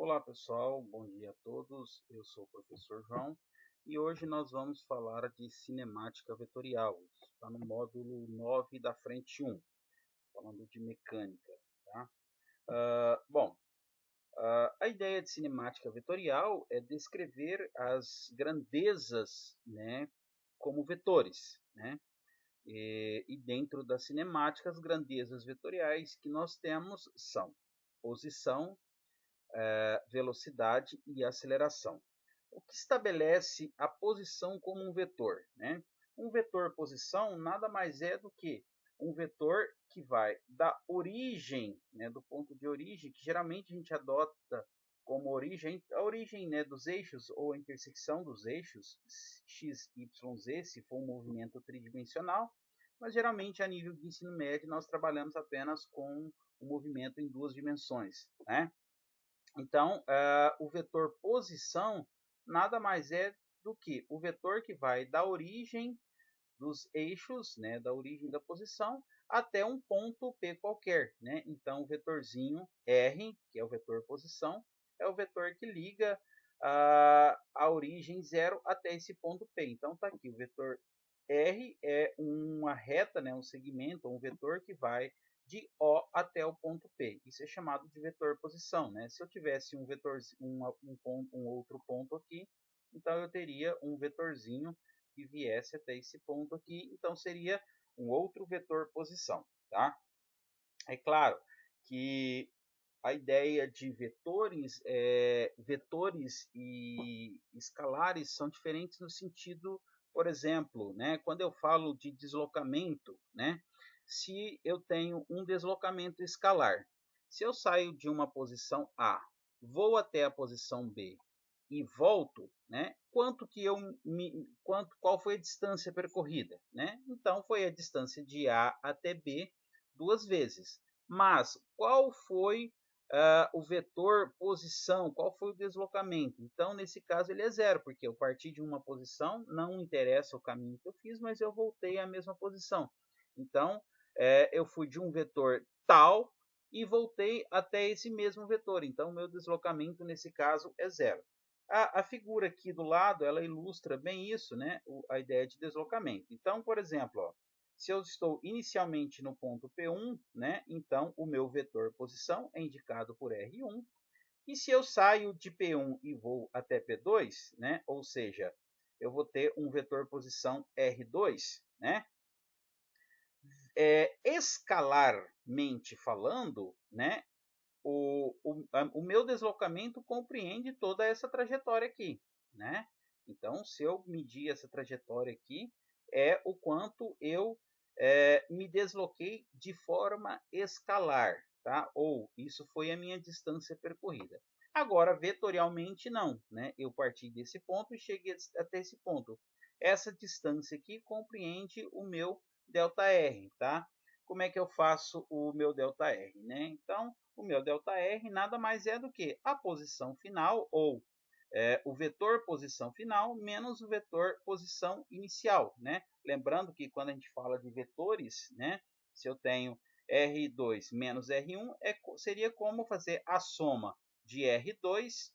Olá pessoal, bom dia a todos, eu sou o professor João e hoje nós vamos falar de cinemática vetorial, está no módulo 9 da frente 1, falando de mecânica. Tá? A ideia de cinemática vetorial é descrever as grandezas, né, como vetores, né? E dentro da cinemática as grandezas vetoriais que nós temos são posição, velocidade e aceleração. O que estabelece a posição como um vetor, né? Um vetor posição nada mais é do que um vetor que vai da origem, né, do ponto de origem, que geralmente a gente adota como origem, a origem, né, dos eixos ou a intersecção dos eixos x, y, z, se for um movimento tridimensional, mas geralmente a nível de ensino médio nós trabalhamos apenas com o movimento em duas dimensões, né? Então, o vetor posição nada mais é do que o vetor que vai da origem dos eixos, né, da origem da posição, até um ponto P qualquer. Né? Então, o vetorzinho R, que é o vetor posição, é o vetor que liga a origem 0 até esse ponto P. Então, está aqui, o vetor R é uma reta, né, um segmento, um vetor que vai de O até o ponto P. Isso é chamado de vetor posição. Né? Se eu tivesse um vetor, um outro ponto aqui, então eu teria um vetorzinho que viesse até esse ponto aqui, então seria um outro vetor posição. Tá? É claro que a ideia de vetores, vetores e escalares são diferentes no sentido, por exemplo, né, quando eu falo de deslocamento, né, se eu tenho um deslocamento escalar, se eu saio de uma posição A, vou até a posição B e volto, né, qual foi a distância percorrida, né? Então foi a distância de A até B duas vezes. Mas qual foi o vetor posição, qual foi o deslocamento? Então, nesse caso, ele é zero, porque eu parti de uma posição, não interessa o caminho que eu fiz, mas eu voltei à mesma posição. Então, eu fui de um vetor tal e voltei até esse mesmo vetor. Então, meu deslocamento, nesse caso, é zero. A figura aqui do lado, ela ilustra bem isso, né? A ideia de deslocamento. Então, por exemplo, ó, se eu estou inicialmente no ponto P1, né, então o meu vetor posição é indicado por R1. E se eu saio de P1 e vou até P2, né, ou seja, eu vou ter um vetor posição R2, né? Escalarmente falando, né, o meu deslocamento compreende toda essa trajetória aqui, né? Então, se eu medir essa trajetória aqui, é o quanto eu me desloquei de forma escalar, tá? Ou isso foi a minha distância percorrida. Agora, vetorialmente, não, né? Eu parti desse ponto e cheguei até esse ponto. Essa distância aqui compreende o meu ΔR, tá? Como é que eu faço o meu ΔR, né? Então, o meu ΔR nada mais é do que a posição final, ou o vetor posição final, menos o vetor posição inicial. Né? Lembrando que quando a gente fala de vetores, né, se eu tenho R2 menos R1, seria como fazer a soma de R2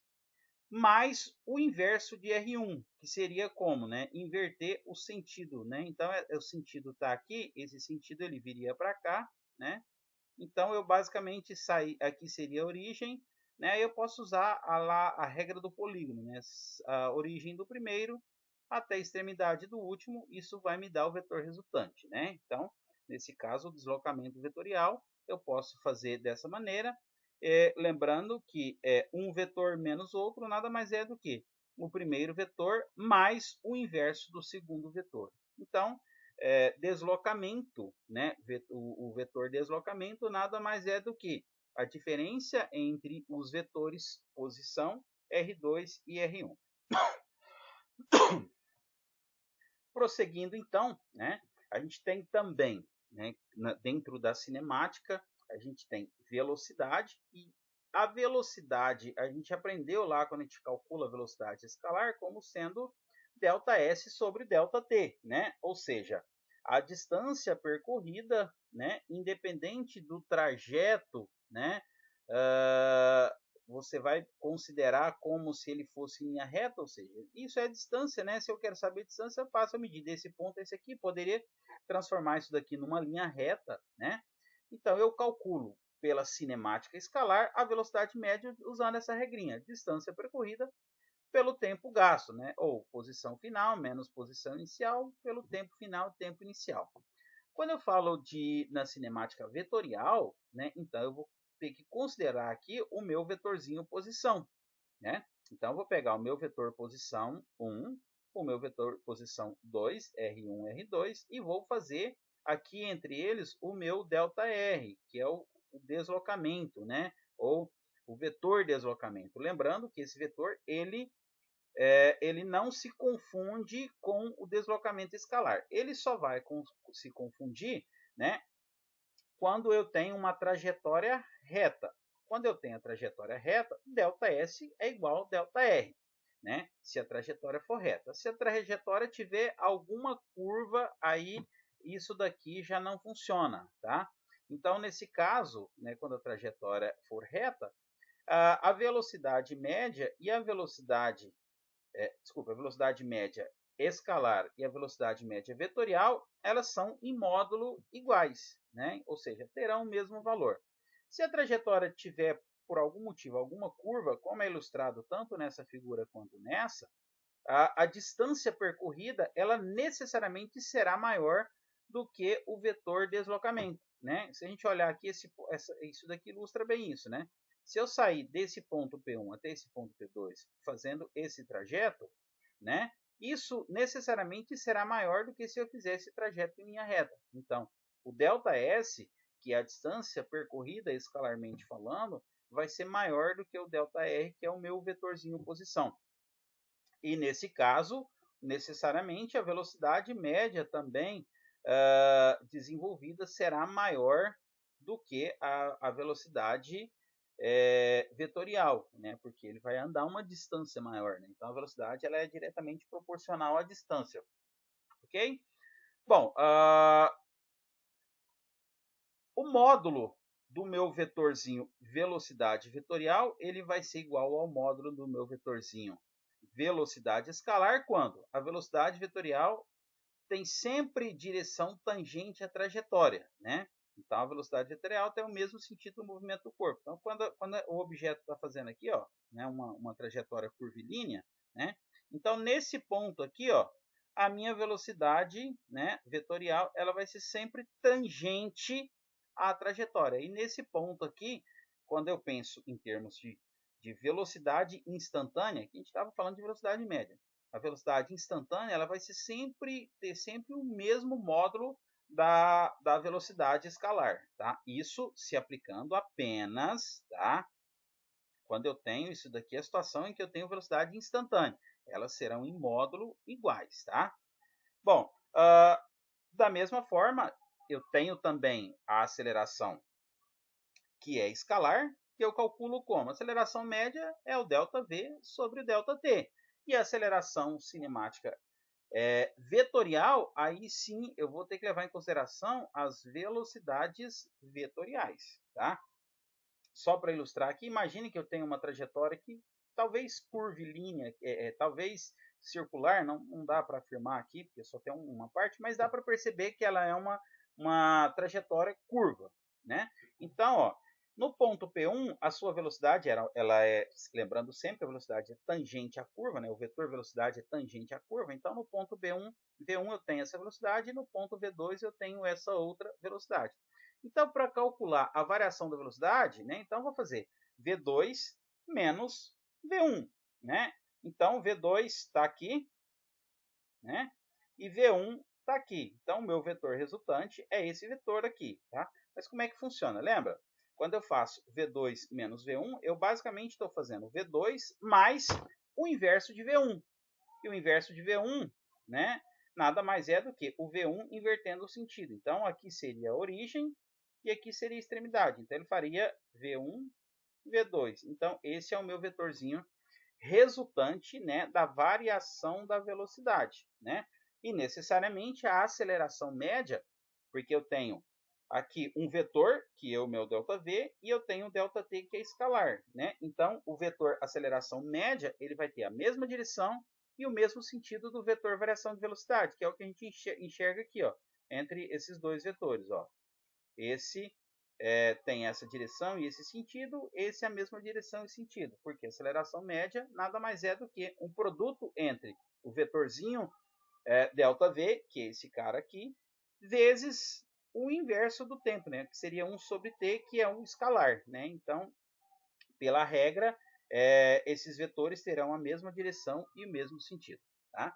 mais o inverso de R1, que seria como, né, inverter o sentido. Né? Então, o sentido está aqui, esse sentido ele viria para cá, né? Então, eu basicamente saí, aqui seria a origem, né? Eu posso usar a regra do polígono, né? A origem do primeiro até a extremidade do último, isso vai me dar o vetor resultante, né? Então, nesse caso, o deslocamento vetorial, eu posso fazer dessa maneira, lembrando que um vetor menos outro nada mais é do que o primeiro vetor mais o inverso do segundo vetor. Então, deslocamento, né? O vetor deslocamento nada mais é do que a diferença entre os vetores posição R2 e R1. Prosseguindo então, né? A gente tem também, né, dentro da cinemática, a gente tem velocidade, e a velocidade a gente aprendeu lá quando a gente calcula a velocidade escalar como sendo ΔS sobre ΔT, né? Ou seja, a distância percorrida, né, independente do trajeto, né, você vai considerar como se ele fosse linha reta, ou seja, isso é a distância, né? Se eu quero saber a distância, eu passo a medir desse ponto a esse aqui, poderia transformar isso daqui numa linha reta, né? Então eu calculo pela cinemática escalar a velocidade média usando essa regrinha, distância percorrida pelo tempo gasto, né? Ou posição final menos posição inicial pelo tempo final, tempo inicial. Quando eu falo na cinemática vetorial, né? Então eu vou ter que considerar aqui o meu vetorzinho posição, né? Então eu vou pegar o meu vetor posição 1, o meu vetor posição 2, R1, R2, e vou fazer aqui entre eles o meu ΔR, que é o deslocamento, né? Ou o vetor deslocamento. Lembrando que esse vetor ele não se confunde com o deslocamento escalar. Ele só vai se confundir, né, quando eu tenho uma trajetória reta. Quando eu tenho a trajetória reta, ΔS é igual a ΔR, né? Se a trajetória for reta. Se a trajetória tiver alguma curva, aí isso daqui já não funciona, tá? Então, nesse caso, né, quando a trajetória for reta, a velocidade média e a velocidade a velocidade média escalar e a velocidade média vetorial, elas são em módulo iguais, né? Ou seja, terão o mesmo valor. Se a trajetória tiver, por algum motivo, alguma curva, como é ilustrado tanto nessa figura quanto nessa, a distância percorrida, ela necessariamente será maior do que o vetor deslocamento, né? Se a gente olhar aqui, isso daqui ilustra bem isso, né? Se eu sair desse ponto P1 até esse ponto P2 fazendo esse trajeto, né, isso necessariamente será maior do que se eu fizesse esse trajeto em linha reta. Então, o ΔS, que é a distância percorrida escalarmente falando, vai ser maior do que o ΔR, que é o meu vetorzinho posição. E nesse caso, necessariamente, a velocidade média também desenvolvida será maior do que a velocidade vetorial, né? Porque ele vai andar uma distância maior, né? Então a velocidade ela é diretamente proporcional à distância, ok? Bom, o módulo do meu vetorzinho velocidade vetorial ele vai ser igual ao módulo do meu vetorzinho velocidade escalar quando a velocidade vetorial tem sempre direção tangente à trajetória, né? Então, a velocidade vetorial tem o mesmo sentido do movimento do corpo. Então, quando o objeto está fazendo aqui, ó, né, uma trajetória curvilínea, né? Então, nesse ponto aqui, ó, a minha velocidade, né, vetorial, ela vai ser sempre tangente à trajetória. E nesse ponto aqui, quando eu penso em termos de velocidade instantânea, que a gente estava falando de velocidade média, a velocidade instantânea ela vai ter sempre o mesmo módulo da velocidade escalar, tá? Isso se aplicando apenas, tá? Quando eu tenho isso daqui, a situação em que eu tenho velocidade instantânea. Elas serão em módulo iguais, tá? Bom, da mesma forma, eu tenho também a aceleração que é escalar, que eu calculo como? A aceleração média é o ΔV sobre o ΔT. E a aceleração cinemática vetorial, aí sim eu vou ter que levar em consideração as velocidades vetoriais, tá? Só para ilustrar aqui, imagine que eu tenho uma trajetória que talvez curvilínea, talvez circular, não dá para afirmar aqui, porque só tem uma parte, mas dá para perceber que ela é uma trajetória curva, né? Então, ó, no ponto P1, a sua velocidade, ela é, lembrando sempre que a velocidade é tangente à curva, né? O vetor velocidade é tangente à curva. Então, no ponto V1 eu tenho essa velocidade e no ponto V2 eu tenho essa outra velocidade. Então, para calcular a variação da velocidade, né? Então, eu vou fazer V2 menos V1, né? Então, V2 está aqui, né? E V1 está aqui. Então, o meu vetor resultante é esse vetor aqui, tá? Mas como é que funciona? Lembra? Quando eu faço V2 menos V1, eu basicamente estou fazendo V2 mais o inverso de V1. E o inverso de V1, né, nada mais é do que o V1 invertendo o sentido. Então, aqui seria a origem e aqui seria a extremidade. Então, ele faria V1, V2. Então, esse é o meu vetorzinho resultante, né, da variação da velocidade, né? E necessariamente a aceleração média, porque eu tenho aqui um vetor, que é o meu ΔV, e eu tenho o ΔT, que é escalar, né? Então, o vetor aceleração média, ele vai ter a mesma direção e o mesmo sentido do vetor variação de velocidade, que é o que a gente enxerga aqui, ó, entre esses dois vetores, ó. Esse tem essa direção e esse sentido, esse é a mesma direção e sentido, porque a aceleração média nada mais é do que um produto entre o vetorzinho ΔV, que é esse cara aqui, vezes o inverso do tempo, né? Que seria 1 sobre t, que é um escalar, né? Então, pela regra, esses vetores terão a mesma direção e o mesmo sentido, tá?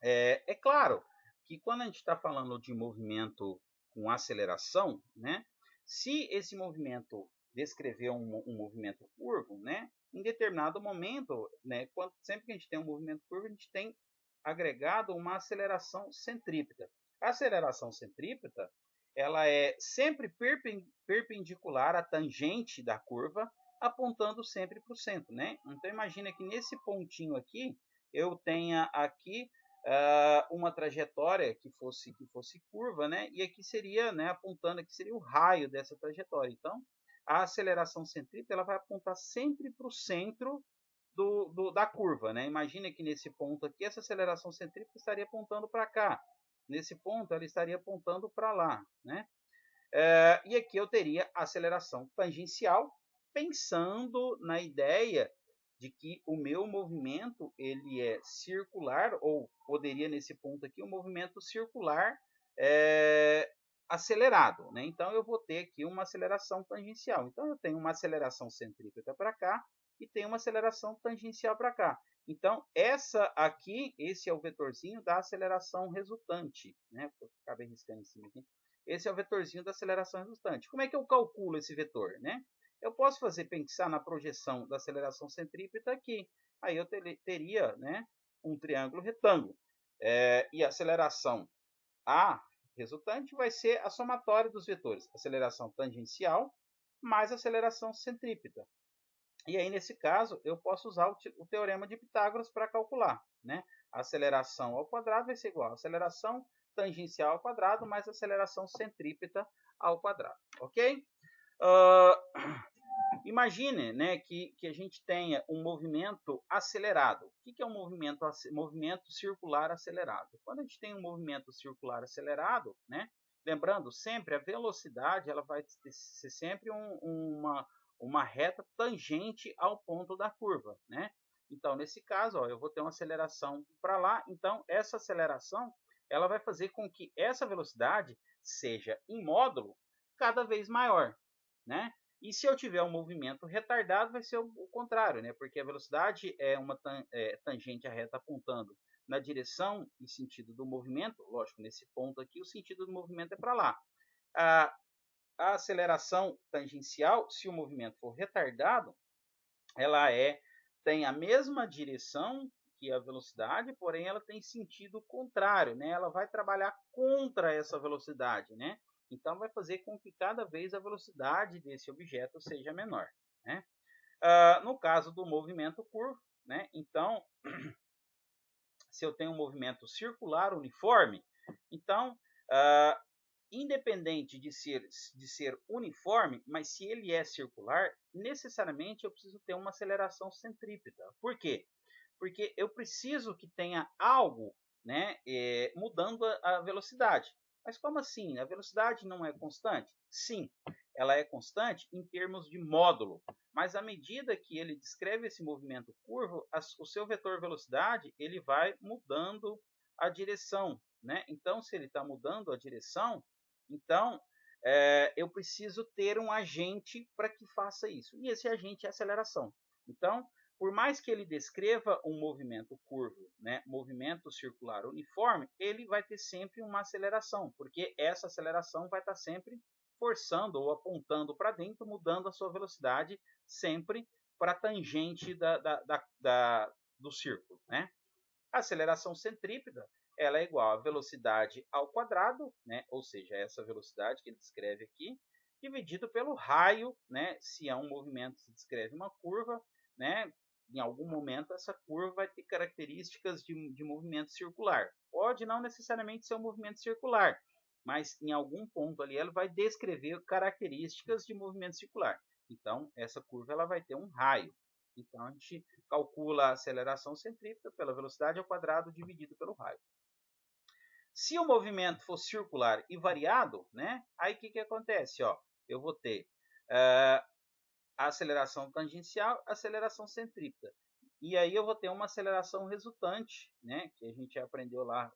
É claro que quando a gente está falando de movimento com aceleração, né? Se esse movimento descrever um movimento curvo, né? Em determinado momento, né? Sempre que a gente tem um movimento curvo, a gente tem agregado uma aceleração centrípeta. A aceleração centrípeta, ela é sempre perpendicular à tangente da curva, apontando sempre para o centro, né? Então imagina que nesse pontinho aqui eu tenha aqui uma trajetória que fosse curva, né? E aqui seria, né, apontando, aqui seria o raio dessa trajetória. Então, a aceleração centrípeta ela vai apontar sempre para o centro da curva, né? Imagina que nesse ponto aqui, essa aceleração centrípeta estaria apontando para cá. Nesse ponto, ela estaria apontando para lá, né? E aqui eu teria aceleração tangencial, pensando na ideia de que o meu movimento ele é circular, ou poderia nesse ponto aqui um movimento circular acelerado, né? Então eu vou ter aqui uma aceleração tangencial. Então eu tenho uma aceleração centrípeta para cá e tenho uma aceleração tangencial para cá. Então essa aqui, esse é o vetorzinho da aceleração resultante, né? Acabei riscando em cima aqui. Esse é o vetorzinho da aceleração resultante. Como é que eu calculo esse vetor, né? Eu posso pensar na projeção da aceleração centrípeta aqui. Aí eu teria, né, um triângulo retângulo. E a aceleração A resultante vai ser a somatória dos vetores. Aceleração tangencial mais aceleração centrípeta. E aí, nesse caso, eu posso usar o teorema de Pitágoras para calcular, né? A aceleração ao quadrado vai ser igual a aceleração tangencial ao quadrado mais aceleração centrípeta ao quadrado, ok? Imagine, né, que a gente tenha um movimento acelerado. O que é um movimento circular acelerado? Quando a gente tem um movimento circular acelerado, né, lembrando sempre, a velocidade ela vai ser sempre uma reta tangente ao ponto da curva, né? Então, nesse caso, ó, eu vou ter uma aceleração para lá. Então, essa aceleração ela vai fazer com que essa velocidade seja em módulo cada vez maior, né? E se eu tiver um movimento retardado, vai ser o contrário, né? Porque a velocidade é uma tangente à reta apontando na direção e sentido do movimento. Lógico, nesse ponto aqui, o sentido do movimento é para lá. A aceleração tangencial, se o movimento for retardado, ela tem a mesma direção que a velocidade, porém ela tem sentido contrário, né? Ela vai trabalhar contra essa velocidade, né? Então, vai fazer com que cada vez a velocidade desse objeto seja menor, né? No caso do movimento curvo, né? Então, se eu tenho um movimento circular uniforme, então, independente de ser uniforme, mas se ele é circular, necessariamente eu preciso ter uma aceleração centrípeta. Por quê? Porque eu preciso que tenha algo, né, mudando a velocidade. Mas como assim? A velocidade não é constante? Sim, ela é constante em termos de módulo. Mas à medida que ele descreve esse movimento curvo, o seu vetor velocidade ele vai mudando a direção, né? Então, se ele está mudando a direção, então eu preciso ter um agente para que faça isso. E esse agente é a aceleração. Então, por mais que ele descreva um movimento curvo, né, movimento circular uniforme, ele vai ter sempre uma aceleração, porque essa aceleração vai estar sempre forçando ou apontando para dentro, mudando a sua velocidade sempre para a tangente do círculo, né? A aceleração centrípeta ela é igual a velocidade ao quadrado, né? Ou seja, essa velocidade que ele descreve aqui, dividido pelo raio, né? Se é um movimento, se descreve uma curva, né? Em algum momento essa curva vai ter características de movimento circular. Pode não necessariamente ser um movimento circular, mas em algum ponto ali ela vai descrever características de movimento circular. Então, essa curva ela vai ter um raio. Então, a gente calcula a aceleração centrípeta pela velocidade ao quadrado dividido pelo raio. Se o movimento for circular e variado, né, aí o que acontece? Ó, eu vou ter a aceleração tangencial, a aceleração centrípeta. E aí eu vou ter uma aceleração resultante, né, que a gente aprendeu lá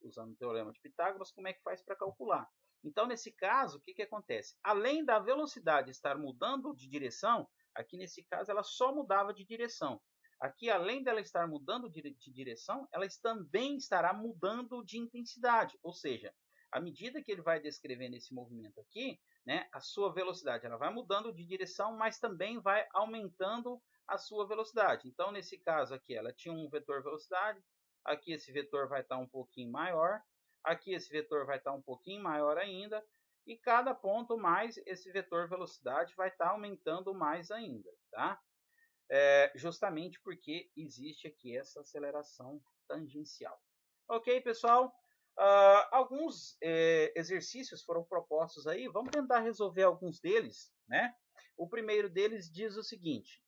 usando o teorema de Pitágoras, como é que faz para calcular. Então, nesse caso, o que acontece? Além da velocidade estar mudando de direção, aqui nesse caso ela só mudava de direção. Aqui, além dela estar mudando de direção, ela também estará mudando de intensidade. Ou seja, à medida que ele vai descrevendo esse movimento aqui, né, a sua velocidade ela vai mudando de direção, mas também vai aumentando a sua velocidade. Então, nesse caso aqui, ela tinha um vetor velocidade, aqui esse vetor vai estar um pouquinho maior, aqui esse vetor vai estar um pouquinho maior ainda, e cada ponto mais esse vetor velocidade vai estar aumentando mais ainda, tá? Justamente porque existe aqui essa aceleração tangencial. Ok, pessoal? Alguns exercícios foram propostos aí, vamos tentar resolver alguns deles, né? O primeiro deles diz o seguinte: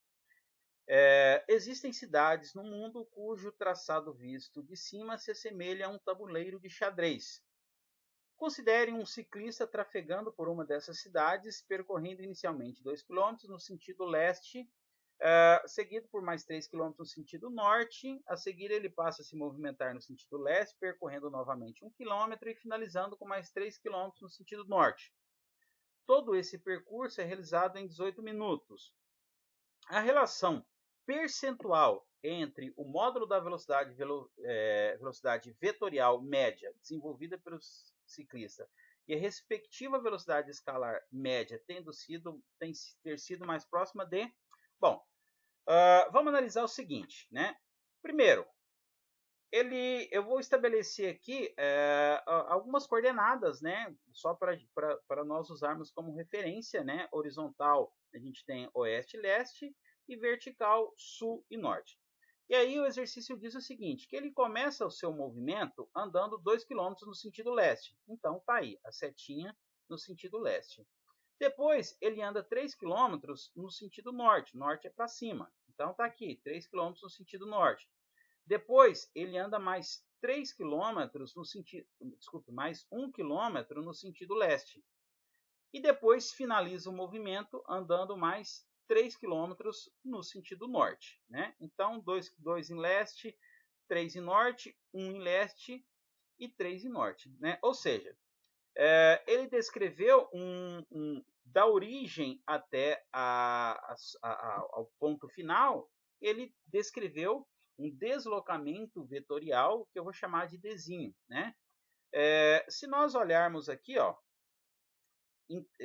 existem cidades no mundo cujo traçado visto de cima se assemelha a um tabuleiro de xadrez. Considere um ciclista trafegando por uma dessas cidades, percorrendo inicialmente 2 km no sentido leste, seguido por mais 3 km no sentido norte. A seguir, ele passa a se movimentar no sentido leste, percorrendo novamente 1 km e finalizando com mais 3 km no sentido norte. Todo esse percurso é realizado em 18 minutos. A relação percentual entre o módulo da velocidade vetorial média desenvolvida pelo ciclista e a respectiva velocidade escalar média ter sido mais próxima de... Bom, vamos analisar o seguinte, né? Primeiro, eu vou estabelecer aqui algumas coordenadas, né? Só para nós usarmos como referência, né? Horizontal, a gente tem oeste e leste, e vertical, sul e norte. E aí o exercício diz o seguinte, que ele começa o seu movimento andando 2 km no sentido leste. Então, tá aí, a setinha no sentido leste. Depois, ele anda 3 km no sentido norte. Norte é para cima. Então, tá aqui, 3 km no sentido norte. Depois, ele anda mais 3 km no sentido... Desculpe, mais 1 km no sentido leste. E depois finaliza o movimento andando mais 3 km no sentido norte, né? Então, 2 em leste, 3 em norte, 1 em leste e 3 em norte, né? Ou seja, ele descreveu da origem até ao ponto final, ele descreveu um deslocamento vetorial que eu vou chamar de Dzinho, né? Se nós olharmos aqui, ó,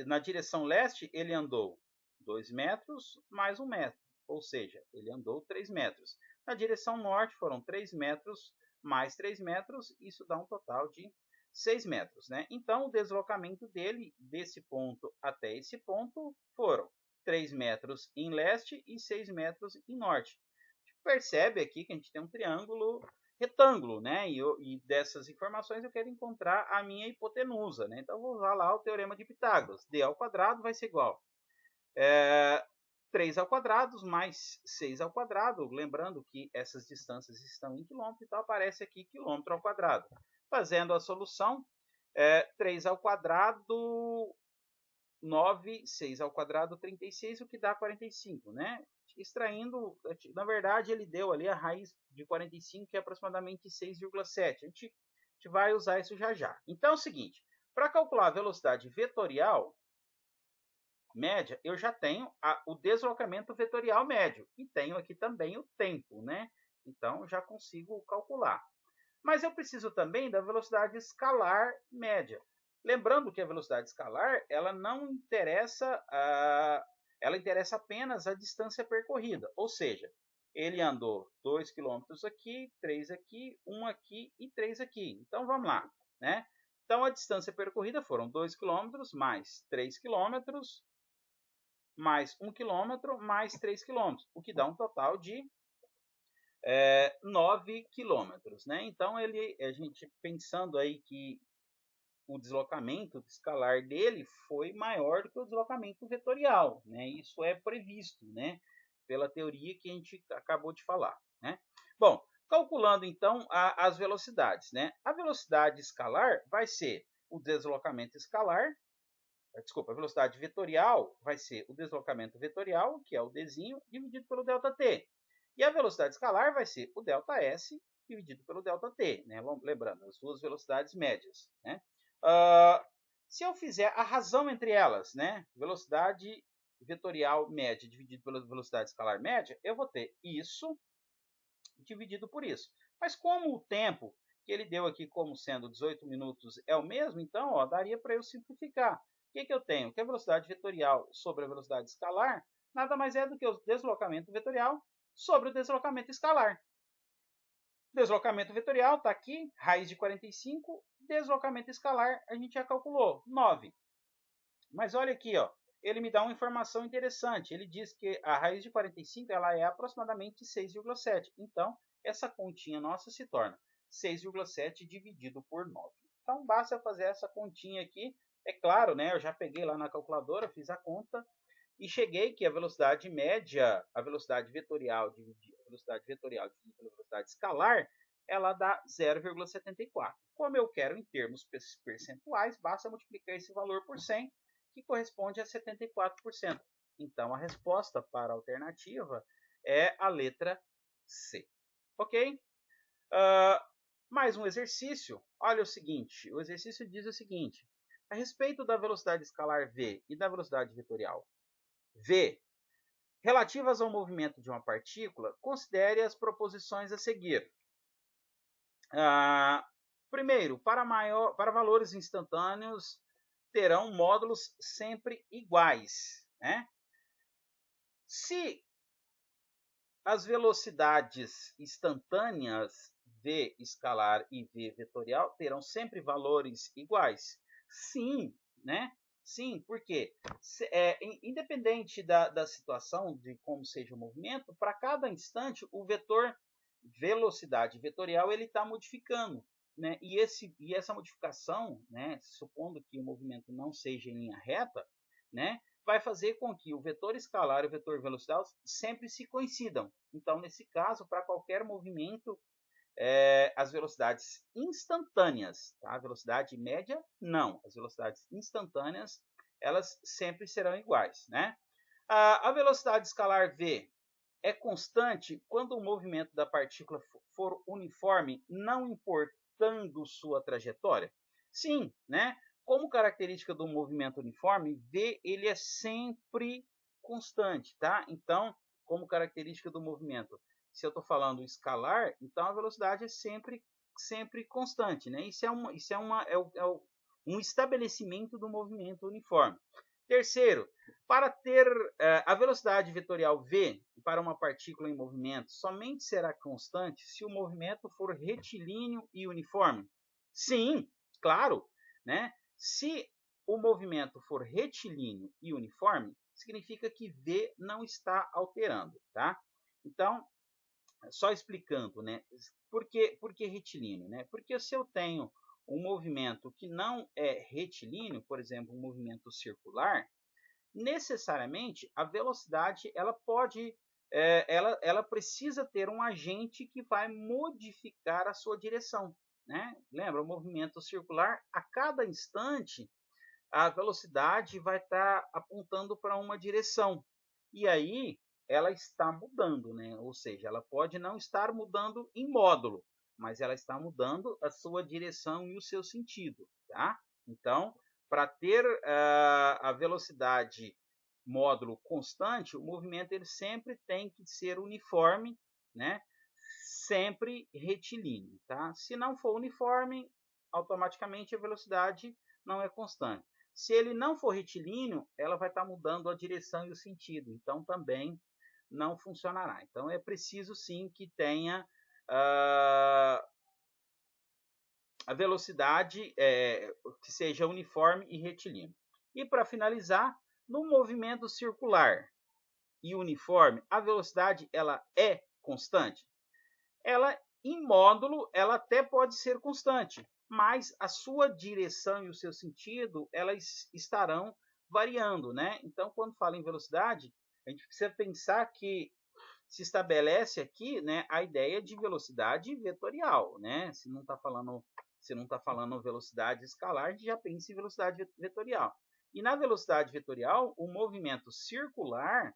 na direção leste, ele andou 2 metros mais 1 metro, ou seja, ele andou 3 metros. Na direção norte foram 3 metros mais 3 metros, isso dá um total de 6 metros, né? Então, o deslocamento dele, desse ponto até esse ponto, foram 3 metros em leste e 6 metros em norte. A gente percebe aqui que a gente tem um triângulo retângulo, né? E dessas informações eu quero encontrar a minha hipotenusa, né? Então, eu vou usar lá o teorema de Pitágoras. D ao quadrado vai ser igual 3 ao quadrado mais 6 ao quadrado. Lembrando que essas distâncias estão em quilômetro, então aparece aqui quilômetro ao quadrado. Fazendo a solução, 3 ao quadrado, 9, 6 ao quadrado, 36, o que dá 45, né? Extraindo, na verdade, ele deu ali a raiz de 45, que é aproximadamente 6,7. A gente vai usar isso já já. Então é o seguinte, para calcular a velocidade vetorial média, eu já tenho o deslocamento vetorial médio e tenho aqui também o tempo, né? Então já consigo calcular. Mas eu preciso também da velocidade escalar média. Lembrando que a velocidade escalar, ela não interessa, ela interessa apenas a distância percorrida. Ou seja, ele andou 2 km aqui, 3 aqui, 1 aqui e 3 aqui. Então vamos lá, né? Então a distância percorrida foram 2 km mais 3 km mais 1 km mais 3 km, o que dá um total de 9 quilômetros, né? Então, a gente pensando aí que o deslocamento escalar dele foi maior do que o deslocamento vetorial, né? Isso é previsto, né? Pela teoria que a gente acabou de falar, né? Bom, calculando então as velocidades, né? A velocidade escalar vai ser o deslocamento escalar, desculpa, a velocidade vetorial vai ser o deslocamento vetorial, que é o dzinho, dividido pelo ΔT. E a velocidade escalar vai ser o ΔS dividido pelo ΔT, né? Lembrando, as duas velocidades médias, né? Se eu fizer a razão entre elas, né? Velocidade vetorial média dividido pela velocidade escalar média, eu vou ter isso dividido por isso. Mas como o tempo que ele deu aqui como sendo 18 minutos é o mesmo, então ó, daria para eu simplificar. O que eu tenho? Que a velocidade vetorial sobre a velocidade escalar nada mais é do que o deslocamento vetorial sobre o deslocamento escalar. Deslocamento vetorial está aqui, raiz de 45, deslocamento escalar a gente já calculou, 9. Mas olha aqui, ó, ele me dá uma informação interessante. Ele diz que a raiz de 45 ela é aproximadamente 6,7. Então, essa continha nossa se torna 6,7 dividido por 9. Então, basta fazer essa continha aqui. É claro, né, eu já peguei lá na calculadora, fiz a conta e cheguei que a velocidade média, a velocidade vetorial dividida pela velocidade escalar, ela dá 0,74. Como eu quero em termos percentuais, basta multiplicar esse valor por 100, que corresponde a 74%. Então, a resposta para a alternativa é a letra C. Ok? Mais um exercício. Olha o seguinte, o exercício diz o seguinte: a respeito da velocidade escalar v e da velocidade vetorial v, relativas ao movimento de uma partícula, considere as proposições a seguir. Primeiro, para valores instantâneos, terão módulos sempre iguais, né? Se as velocidades instantâneas v escalar e v vetorial terão sempre valores iguais? Sim, né? Sim, porque independente da situação, de como seja o movimento, para cada instante o vetor velocidade vetorial ele está modificando, né? E essa modificação, né, supondo que o movimento não seja em linha reta, né, vai fazer com que o vetor escalar e o vetor velocidade sempre se coincidam. Então, nesse caso, para qualquer movimento, as velocidades instantâneas, tá? A velocidade média, não. As velocidades instantâneas, elas sempre serão iguais, né? A velocidade escalar v é constante quando o movimento da partícula for uniforme, não importando sua trajetória? Sim, né? Como característica do movimento uniforme, v ele é sempre constante, tá? Então, como característica do movimento, se eu estou falando escalar, então a velocidade é sempre constante, né? Isso é um estabelecimento do movimento uniforme. Terceiro, para ter a velocidade vetorial v para uma partícula em movimento, somente será constante se o movimento for retilíneo e uniforme? Sim, claro, né? Se o movimento for retilíneo e uniforme, significa que v não está alterando, tá? Então, só explicando, né? Por que retilíneo, né? Porque se eu tenho um movimento que não é retilíneo, por exemplo, um movimento circular, necessariamente a velocidade ela pode ela precisa ter um agente que vai modificar a sua direção, né? Lembra, o movimento circular, a cada instante a velocidade vai estar apontando para uma direção e aí ela está mudando, né? Ou seja, ela pode não estar mudando em módulo, mas ela está mudando a sua direção e o seu sentido, tá? Então, para ter a velocidade módulo constante, o movimento ele sempre tem que ser uniforme, né? Sempre retilíneo, tá? Se não for uniforme, automaticamente a velocidade não é constante. Se ele não for retilíneo, ela vai estar mudando a direção e o sentido, então também não funcionará. Então é preciso sim que tenha a velocidade que seja uniforme e retilíneo. E para finalizar, no movimento circular e uniforme, a velocidade ela é constante? Ela, em módulo, ela até pode ser constante, mas a sua direção e o seu sentido, elas estarão variando, né? Então, quando fala em velocidade, a gente precisa pensar que se estabelece aqui, né, a ideia de velocidade vetorial, né? Se não está falando velocidade escalar, a gente já pensa em velocidade vetorial. E na velocidade vetorial, o movimento circular,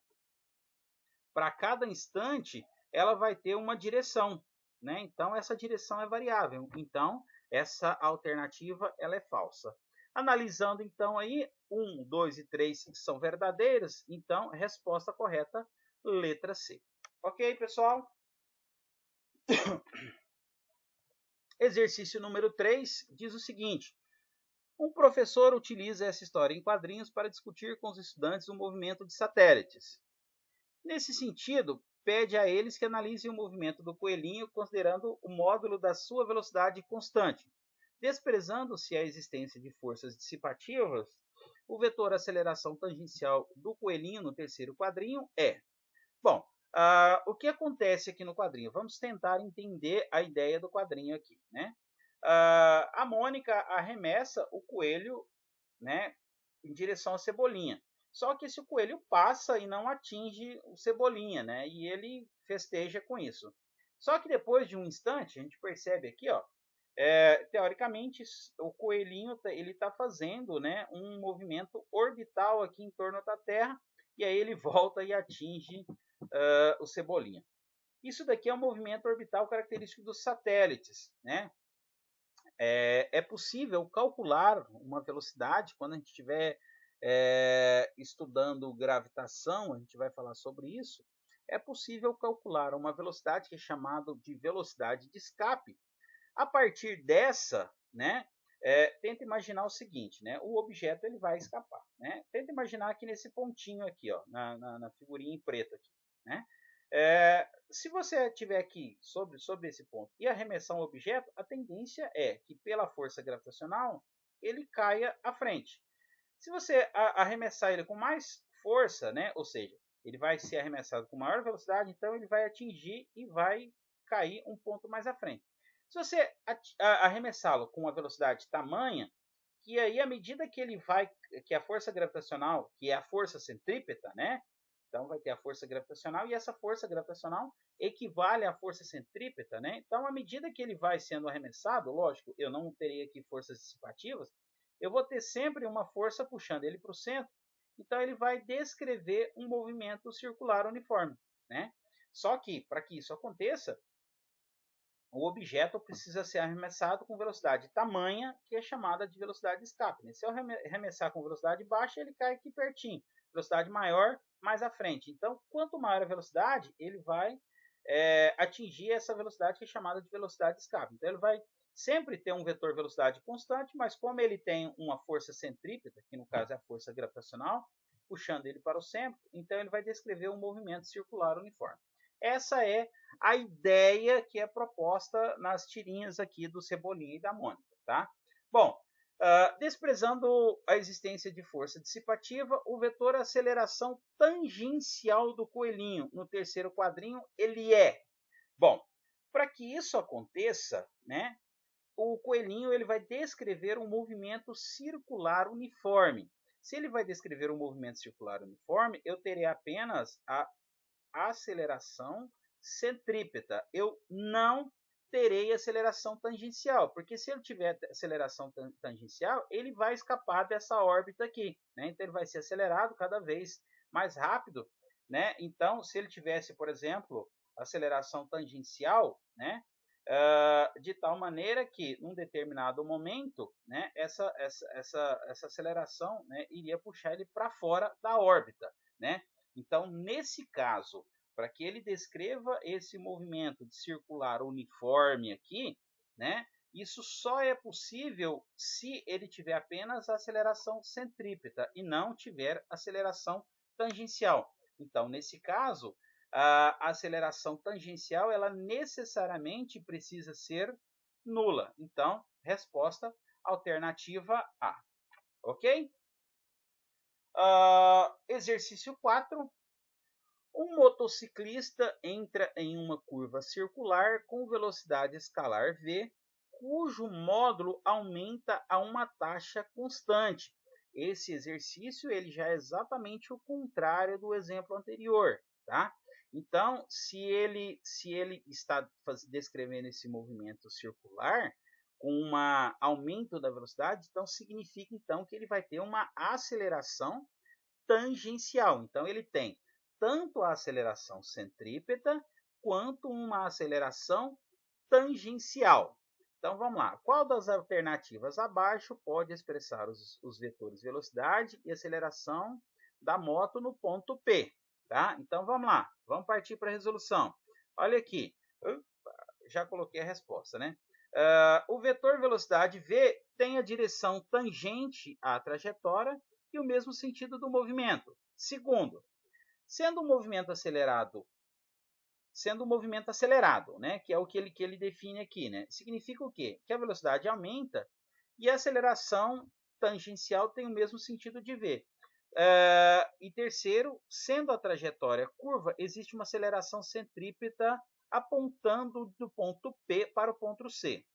para cada instante, ela vai ter uma direção, né? Então essa direção é variável. Então essa alternativa ela é falsa. Analisando então aí 1, 2 e 3 são verdadeiras, então resposta correta, letra C. Ok, pessoal? Exercício número 3 diz o seguinte: um professor utiliza essa história em quadrinhos para discutir com os estudantes o movimento de satélites. Nesse sentido, pede a eles que analisem o movimento do coelhinho considerando o módulo da sua velocidade constante. Desprezando-se a existência de forças dissipativas, o vetor aceleração tangencial do coelhinho no terceiro quadrinho é... Bom, o que acontece aqui no quadrinho? Vamos tentar entender a ideia do quadrinho aqui, né? A Mônica arremessa o coelho, né, em direção à Cebolinha. Só que esse coelho passa e não atinge o Cebolinha, né? E ele festeja com isso. Só que depois de um instante, a gente percebe aqui, ó, teoricamente, o coelhinho ele está fazendo, né, um movimento orbital aqui em torno da Terra, e aí ele volta e atinge o Cebolinha. Isso daqui é um movimento orbital característico dos satélites, né? É possível calcular uma velocidade quando a gente estiver estudando gravitação, a gente vai falar sobre isso. É possível calcular uma velocidade que é chamada de velocidade de escape. A partir dessa, né, tenta imaginar o seguinte, né, o objeto ele vai escapar, né? Tenta imaginar aqui nesse pontinho aqui, ó, na figurinha em preto aqui, né? Se você estiver aqui sobre esse ponto e arremessar um objeto, a tendência é que pela força gravitacional ele caia à frente. Se você arremessar ele com mais força, né, ou seja, ele vai ser arremessado com maior velocidade, então ele vai atingir e vai cair um ponto mais à frente. Se você arremessá-lo com uma velocidade tamanha, que aí à medida que ele vai, que a força gravitacional, que é a força centrípeta, né? Então vai ter a força gravitacional e essa força gravitacional equivale à força centrípeta, né? Então à medida que ele vai sendo arremessado, lógico, eu não terei aqui forças dissipativas, eu vou ter sempre uma força puxando ele para o centro, então ele vai descrever um movimento circular uniforme, né? Só que para que isso aconteça, o objeto precisa ser arremessado com velocidade tamanha, que é chamada de velocidade de escape, né? Se eu arremessar com velocidade baixa, ele cai aqui pertinho. Velocidade maior, mais à frente. Então, quanto maior a velocidade, ele vai atingir essa velocidade que é chamada de velocidade de escape. Então, ele vai sempre ter um vetor velocidade constante, mas como ele tem uma força centrípeta, que no caso é a força gravitacional, puxando ele para o centro, então ele vai descrever um movimento circular uniforme. Essa é a ideia que é proposta nas tirinhas aqui do Cebolinha e da Mônica, tá? Bom, desprezando a existência de força dissipativa, o vetor aceleração tangencial do coelhinho no terceiro quadrinho, ele é... Bom, para que isso aconteça, né, o coelhinho ele vai descrever um movimento circular uniforme. Se ele vai descrever um movimento circular uniforme, eu terei apenas a aceleração centrípeta. Eu não terei aceleração tangencial, porque se ele tiver aceleração tangencial, ele vai escapar dessa órbita aqui, né? Então ele vai ser acelerado cada vez mais rápido, né? Então, se ele tivesse, por exemplo, aceleração tangencial, né? De tal maneira que, num determinado momento, né, essa aceleração, né, iria puxar ele para fora da órbita, né? Então, nesse caso, para que ele descreva esse movimento de circular uniforme aqui, né, isso só é possível se ele tiver apenas a aceleração centrípeta e não tiver aceleração tangencial. Então, nesse caso, a aceleração tangencial ela necessariamente precisa ser nula. Então, resposta alternativa A. Ok? Exercício 4. Um motociclista entra em uma curva circular com velocidade escalar v, cujo módulo aumenta a uma taxa constante. Esse exercício ele já é exatamente o contrário do exemplo anterior, tá? Então, se ele está descrevendo esse movimento circular com um aumento da velocidade, então significa então que ele vai ter uma aceleração tangencial. Então, ele tem tanto a aceleração centrípeta quanto uma aceleração tangencial. Então, vamos lá. Qual das alternativas abaixo pode expressar os vetores velocidade e aceleração da moto no ponto P? Tá? Então, vamos lá. Vamos partir para a resolução. Olha aqui. Já coloquei a resposta, né? O vetor velocidade V tem a direção tangente à trajetória e o mesmo sentido do movimento. Segundo, sendo um movimento acelerado, né, que é o que ele define aqui, né, significa o quê? Que a velocidade aumenta e a aceleração tangencial tem o mesmo sentido de V. E terceiro, sendo a trajetória curva, existe uma aceleração centrípeta apontando do ponto P para o ponto C.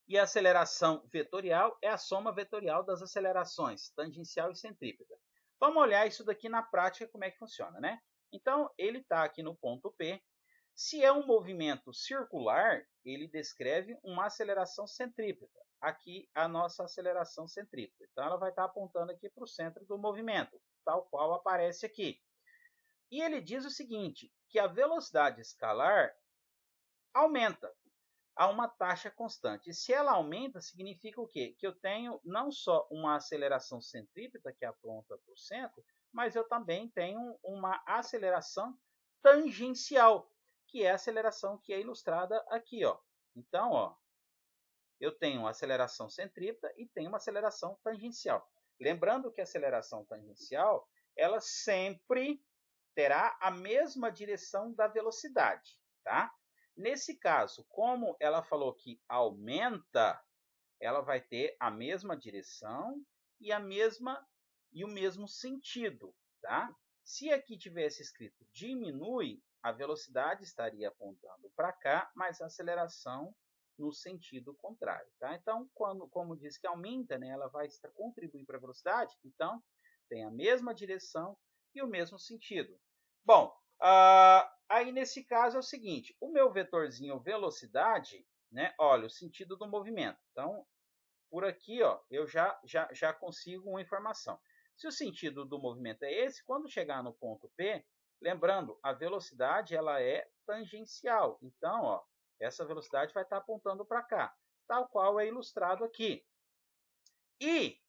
E a aceleração vetorial é a soma vetorial das acelerações tangencial e centrípeta. Vamos olhar isso daqui na prática, como é que funciona, né? Então, ele está aqui no ponto P. Se é um movimento circular, ele descreve uma aceleração centrípeta. Aqui, a nossa aceleração centrípeta. Então, ela vai estar apontando aqui para o centro do movimento, tal qual aparece aqui. E ele diz o seguinte, que a velocidade escalar aumenta a uma taxa constante. E se ela aumenta, significa o quê? Que eu tenho não só uma aceleração centrípeta, que aponta para o centro, mas eu também tenho uma aceleração tangencial, que é a aceleração que é ilustrada aqui, ó. Então, ó, eu tenho uma aceleração centrípeta e tenho uma aceleração tangencial. Lembrando que a aceleração tangencial, ela sempre terá a mesma direção da velocidade, tá? Nesse caso, como ela falou que aumenta, ela vai ter a mesma direção e o mesmo sentido, tá? Se aqui tivesse escrito diminui, a velocidade estaria apontando para cá, mas a aceleração no sentido contrário, tá? Então, como diz que aumenta, né, ela vai contribuir para a velocidade, então tem a mesma direção e o mesmo sentido. Bom, aí nesse caso é o seguinte, o meu vetorzinho velocidade, né, olha, o sentido do movimento. Então, por aqui, ó, eu já consigo uma informação. Se o sentido do movimento é esse, quando chegar no ponto P, lembrando, a velocidade ela é tangencial. Então, ó, essa velocidade vai estar apontando para cá, tal qual é ilustrado aqui. E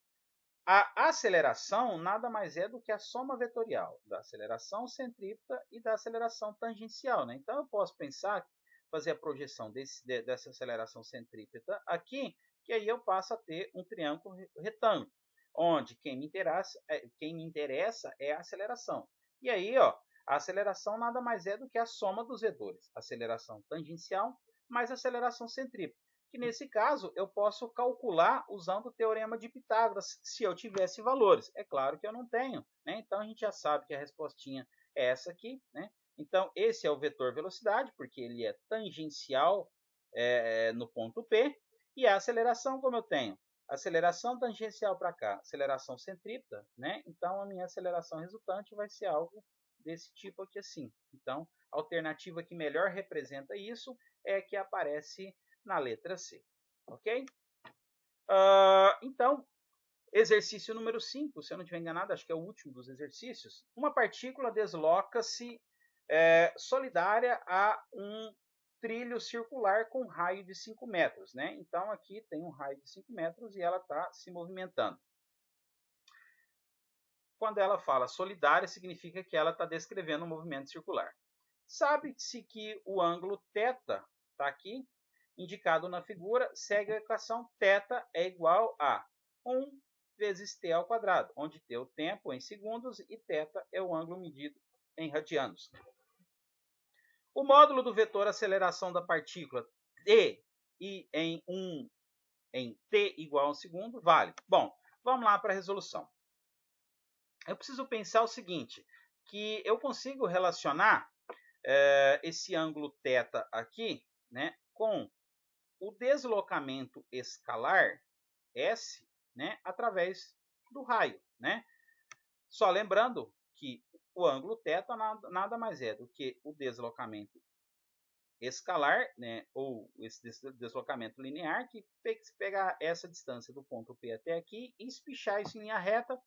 a aceleração nada mais é do que a soma vetorial da aceleração centrípeta e da aceleração tangencial, né? Então, eu posso pensar, fazer a projeção dessa aceleração centrípeta aqui, que aí eu passo a ter um triângulo retângulo, onde quem me interessa é a aceleração. E aí, ó, a aceleração nada mais é do que a soma dos vetores, aceleração tangencial mais aceleração centrípeta. Que nesse caso eu posso calcular usando o teorema de Pitágoras, se eu tivesse valores. É claro que eu não tenho, né? Então a gente já sabe que a respostinha é essa aqui, né? Então esse é o vetor velocidade, porque ele é tangencial no ponto P, e a aceleração, como eu tenho aceleração tangencial para cá, aceleração centrípeta, né? Então a minha aceleração resultante vai ser algo desse tipo aqui assim. Então a alternativa que melhor representa isso é a que aparece na letra C, ok? Então, exercício número 5, se eu não estiver enganado, acho que é o último dos exercícios. Uma partícula desloca-se solidária a um trilho circular com raio de 5 metros, né? Então, aqui tem um raio de 5 metros e ela está se movimentando. Quando ela fala solidária, significa que ela está descrevendo um movimento circular. Sabe-se que o ângulo θ está aqui, indicado na figura, segue a equação θ é igual a 1 vezes t ao quadrado, onde t é o tempo em segundos e θ é o ângulo medido em radianos. O módulo do vetor aceleração da partícula e em t igual a 1 segundo vale. Bom, vamos lá para a resolução. Eu preciso pensar o seguinte, que eu consigo relacionar esse ângulo θ aqui, né, com o deslocamento escalar, S, né, através do raio, né? Só lembrando que o ângulo θ nada mais é do que o deslocamento escalar, né, ou esse deslocamento linear, que pega essa distância do ponto P até aqui e espichar isso em linha reta,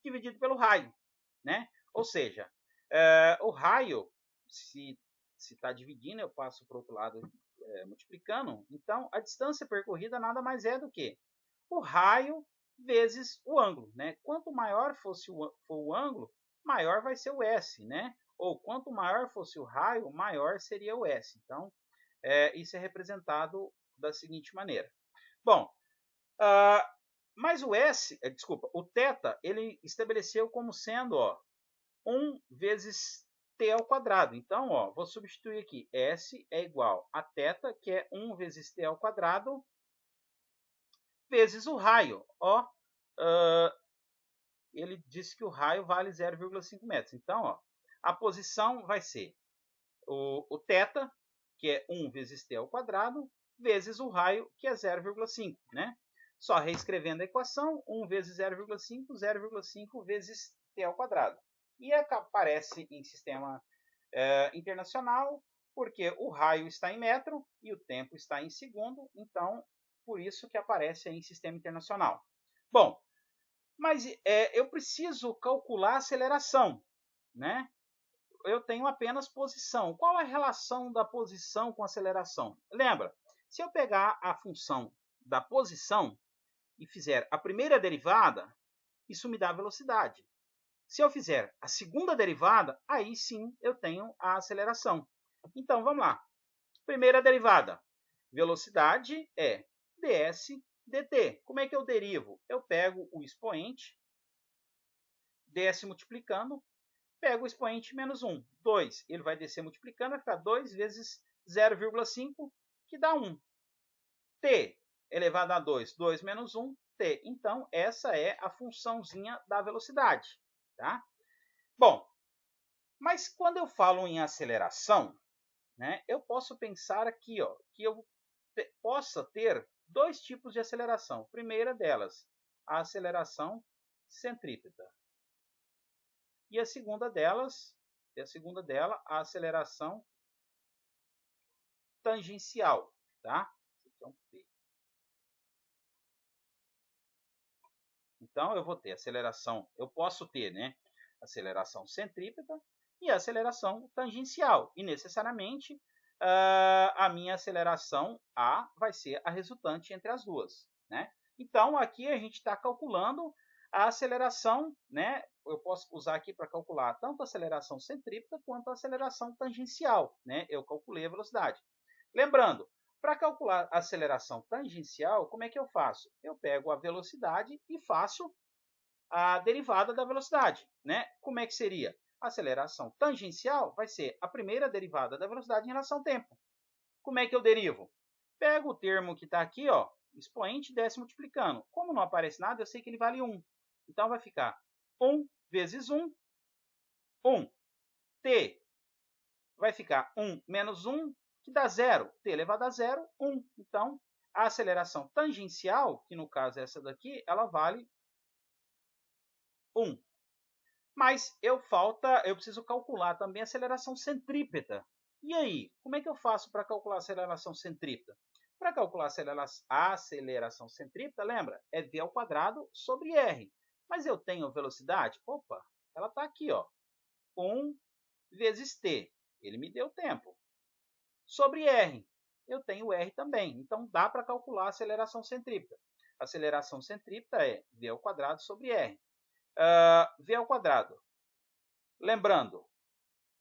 dividido pelo raio, né? Ou seja, o raio, se está dividindo, eu passo para o outro lado multiplicando, então a distância percorrida nada mais é do que o raio vezes o ângulo, né? Quanto maior for o ângulo, maior vai ser o S, né? Ou quanto maior fosse o raio, maior seria o S. Então, isso é representado da seguinte maneira. Bom, mas o o θ, ele estabeleceu como sendo, ó, 1 vezes t ao quadrado. Então, ó, vou substituir aqui. S é igual a θ, que é 1 vezes t ao quadrado, vezes o raio. Ó, ele disse que o raio vale 0,5 metros. Então, ó, a posição vai ser o θ, que é 1 vezes t ao quadrado, vezes o raio, que é 0,5, né? Só reescrevendo a equação, 1 vezes 0,5, 0,5 vezes t ao quadrado. E aparece em sistema internacional, porque o raio está em metro e o tempo está em segundo, então, por isso que aparece em sistema internacional. Bom, mas eu preciso calcular a aceleração, né? Eu tenho apenas posição. Qual a relação da posição com a aceleração? Lembra, se eu pegar a função da posição e fizer a primeira derivada, isso me dá velocidade. Se eu fizer a segunda derivada, aí sim eu tenho a aceleração. Então, vamos lá. Primeira derivada. Velocidade é ds dt. Como é que eu derivo? Eu pego o expoente, ds multiplicando, pego o expoente menos 1. 2, ele vai descer multiplicando, vai ficar 2 vezes 0,5, que dá 1. t elevado a 2, 2 menos 1, t. Então, essa é a funçãozinha da velocidade. Tá? Bom, mas quando eu falo em aceleração, né, eu posso pensar aqui, ó, que eu possa ter dois tipos de aceleração. A primeira delas, a aceleração centrípeta. E a segunda dela, a aceleração tangencial, tá? Esse aqui é um P. Então eu vou ter aceleração, eu posso ter, né, aceleração centrípeta e aceleração tangencial. E necessariamente a minha aceleração A vai ser a resultante entre as duas, né? Então aqui a gente está calculando a aceleração, né? Eu posso usar aqui para calcular tanto a aceleração centrípeta quanto a aceleração tangencial, né? Eu calculei a velocidade. Lembrando, para calcular a aceleração tangencial, como é que eu faço? Eu pego a velocidade e faço a derivada da velocidade, né? Como é que seria? A aceleração tangencial vai ser a primeira derivada da velocidade em relação ao tempo. Como é que eu derivo? Pego o termo que está aqui, ó, expoente ds multiplicando. Como não aparece nada, eu sei que ele vale 1. Então vai ficar 1 vezes 1, 1. T vai ficar 1 menos 1, que dá 0. T elevado a 0, 1. Então, a aceleração tangencial, que no caso é essa daqui, ela vale 1. Mas eu preciso calcular também a aceleração centrípeta. E aí, como é que eu faço para calcular a aceleração centrípeta? Para calcular a aceleração centrípeta, lembra? É v ao quadrado sobre r. Mas eu tenho velocidade? Opa, ela está aqui, ó. 1 vezes t. Ele me deu tempo. Sobre r, eu tenho r também. Então, dá para calcular a aceleração centrípeta. A aceleração centrípeta é v ao quadrado sobre r. V ao quadrado. Lembrando,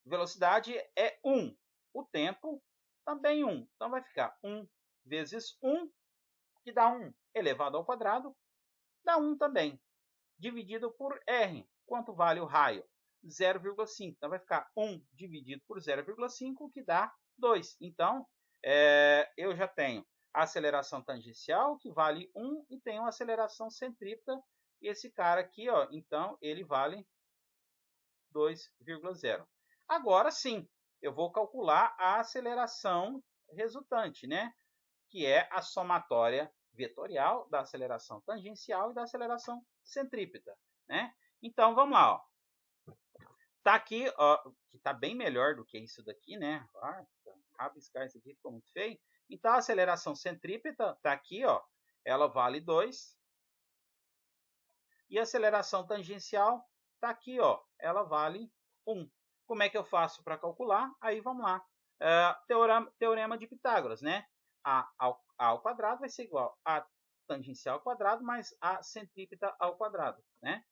velocidade é 1. O tempo também 1. Então, vai ficar 1 vezes 1, que dá 1 elevado ao quadrado, dá 1 também. Dividido por R. Quanto vale o raio? 0,5. Então, vai ficar 1 dividido por 0,5, que dá 2. Então, eu já tenho a aceleração tangencial, que vale 1, e tenho a aceleração centrípeta. E esse cara aqui, ó, então, ele vale 2,0. Agora sim, eu vou calcular a aceleração resultante, né? que é a somatória vetorial da aceleração tangencial e da aceleração centrípeta, né? Então, vamos lá, ó. Tá aqui, ó, que tá bem melhor do que isso daqui, né? Rabiscar isso aqui ficou muito feio. Então, a aceleração centrípeta tá aqui, ó, ela vale 2. E a aceleração tangencial tá aqui, ó, ela vale 1. Como é que eu faço para calcular? Aí vamos lá. Teorema de Pitágoras, né? A ao quadrado vai ser igual a tangencial ao quadrado mais a centrípeta ao quadrado, né?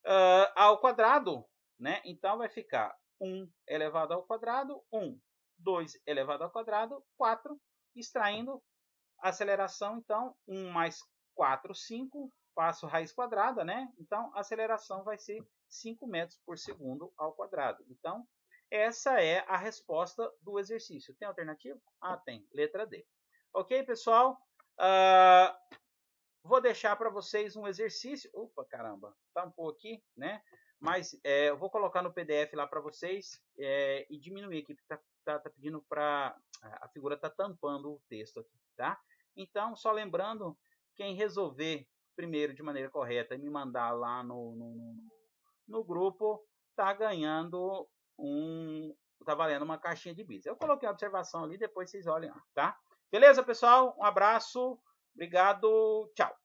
A ao quadrado, né? Então vai ficar 1 elevado ao quadrado, 1, 2 elevado ao quadrado, 4, extraindo a aceleração, então 1 mais 4, 5, faço raiz quadrada, né? Então a aceleração vai ser 5 metros por segundo ao quadrado. Então, essa é a resposta do exercício. Tem alternativa? Ah, tem. Letra D. Ok, pessoal? Vou deixar para vocês um exercício. Opa, caramba, tampou aqui, né? Mas eu vou colocar no PDF lá para vocês e diminuir aqui, porque tá pedindo para... A figura tá tampando o texto aqui, tá? Então, só lembrando, quem resolver primeiro de maneira correta e me mandar lá no grupo, tá ganhando tá valendo uma caixinha de bis. Eu coloquei a observação ali, depois vocês olhem lá, tá? Beleza, pessoal? Um abraço, obrigado, tchau.